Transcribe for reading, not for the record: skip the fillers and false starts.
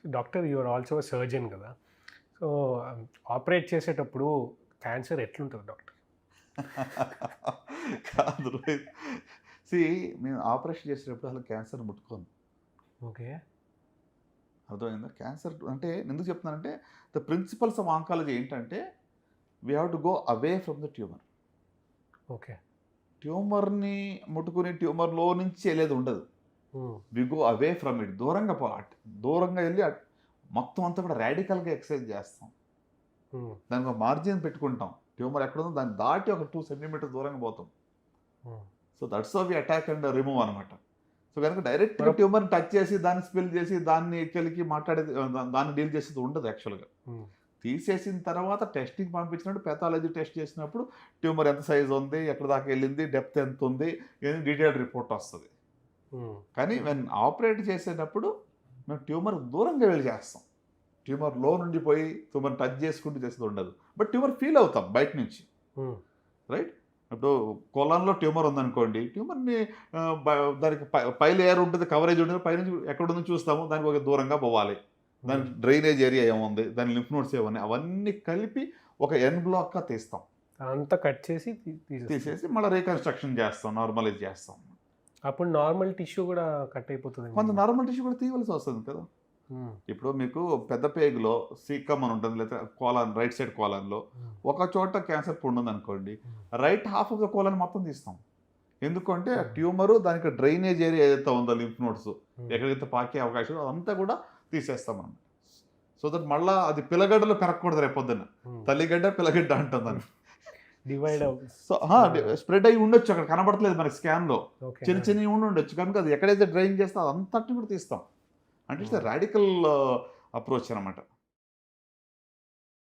Doctor you are also surgeon కదా! So, operate చేసేటప్పుడు cancer ఎట్లుంటది డాక్టర్? కాదు రోహిత్. సీ నేను ఆపరేషన్ చేసేటప్పుడు అసలు క్యాన్సర్ ముట్టుకోను. ఓకే. అర్థమైందా? క్యాన్సర్ అంటే ఎందుకు చెప్తున్నానంటే ద ప్రిన్సిపల్స్ ఆఫ్ ఆంకాలజీ ఏంటంటే we have to go away from the tumour. Okay. ట్యూమర్‌ని ముట్టుకుని ట్యూమర్‌లో నుంచి ఎళ్ళేది ఉండదు. Hmm. We go away from it. దూరంగా దూరంగా ఎళ్లి మొత్తం అంతా కూడా రాడికల్‌గా ఎక్సర్సైజ్ చేస్తాం. హ్మ్. దానికి ఒక మార్జిన్ పెట్టుకుంటాం. ట్యూమర్ ఎక్కడుందో దాన్ని దాటి ఒక 2 సెంటీమీటర్స్ దూరంగా పోతాం. Hmm. So that's how we attack and remove అనమాట. సో గనుక డైరెక్ట్‌గా మరప్ ట్యూమర్‌ని టచ్ చేసి, దాన్ని స్పిల్ చేసి, దాన్ని కెలికి మాట్లాడేది దాన్ని డీల్ చేసేది ఉండదు యాక్చువల్‌గా. హ్మ్. తీసేసిన తర్వాత టెస్టింగ్‌కి పంపించినప్పుడు పాథాలజీ టెస్ట్ చేసినప్పుడు ట్యూమర్ ఎంత సైజ్ ఉంది, ఎక్కడి దాకా ఎళ్ళింది, డెప్త్ ఎంత ఉంది, డీటెయిల్డ్ రిపోర్ట్ వస్తది. హ్మ్. కానీ వెన్ ఆపరేట్ చేసేటప్పుడు మేము ట్యూమర్ దూరంగా వెళ్లి చేస్తాం. ట్యూమర్‌లో నుండి పోయి ట్యూమర్‌ని టచ్ చేసుకుంటూ చేసేది ఉండదు. బట్ ట్యూమర్ ఫీల్ అవుతాం బయట నుంచి. హ్మ్. రైట్? ఇప్పుడు కొలన్‌లో ట్యూమర్ ఉందనుకోండి. ట్యూమర్‌ని ఆహ్, బ దానికి పై లేయర్ ఉంటుంది, కవరేజ్ ఉంటుంది. పైనుంచి ఎక్కడుందో చూస్తాము. దానికి ఒక దూరంగా పోవాలి. హ్మ్. దానికి డ్రైనేజ్ ఏరియా ఏముంది, దాని లింఫ్ నోడ్స్ ఏమున్నాయి, అవన్నీ కలిపి ఒక ఎన్ బ్లాక్‌గా తీస్తాం. అదంతా కట్ చేసి తీసేస్తారు. తీసేసి మళ్ళీ రీకన్‌స్ట్రక్షన్ చేస్తాం. నార్మలైజ్ చేస్తాం. అప్పుడు నార్మల్ టిష్యూ గూడా కట్ అయిపోతదేమో కొంత గదా! నార్మల్ టిష్యూ కూడా తీయవలసి వస్తుంది కదా! హ్మ్. ఇప్పుడు మీకు పెద్ద పేగులో సీకమ్ అని ఉంటుంది. లేదా కోలాన్ రైట్ సైడ్ కోలాన్‌లో హ్మ్. ఒక చోట క్యాన్సర్ పుండుందనుకోండి. హ్మ్. Right half of the colon మొత్తం తీస్తాం. ఎందుకంటే ఆ హ్మ్. ట్యూమరు దానికి డ్రైనేజ్ ఏరియా ఏదైతే ఉందో లింఫ్ నోడ్స్ హ్మ్. ఎక్కడైతే పాకే అవకాశం ఉందో అదంతా కూడా తీసేస్తామన్నమాట. సో దట్ మళ్ళా అది పిల్లగడ్డలో పెరగకూడదు రేపొద్దున్న. హ్మ్. తల్లిగడ్డ, పిల్లగడ్డ అంటాం దాన్ని. డివైడ్ సో అవ్ సో ఆ! స్ప్రెడ్ అయ్యి ఉండొచ్చు అక్కడ కనబడట్లేదు మనకి స్కాన్‌లో. ఓకే. చిన్న ఆ! చిన్నవి ఉండుండొచ్చు. కనుక అది ఎక్కడైతే డ్రైన్ చేస్తే అదంతటిని కూడా తీస్తాం. అంటే ఇట్స్ ఎ హ్మ్. రాడికల్ అప్రోచ్ అనమాట.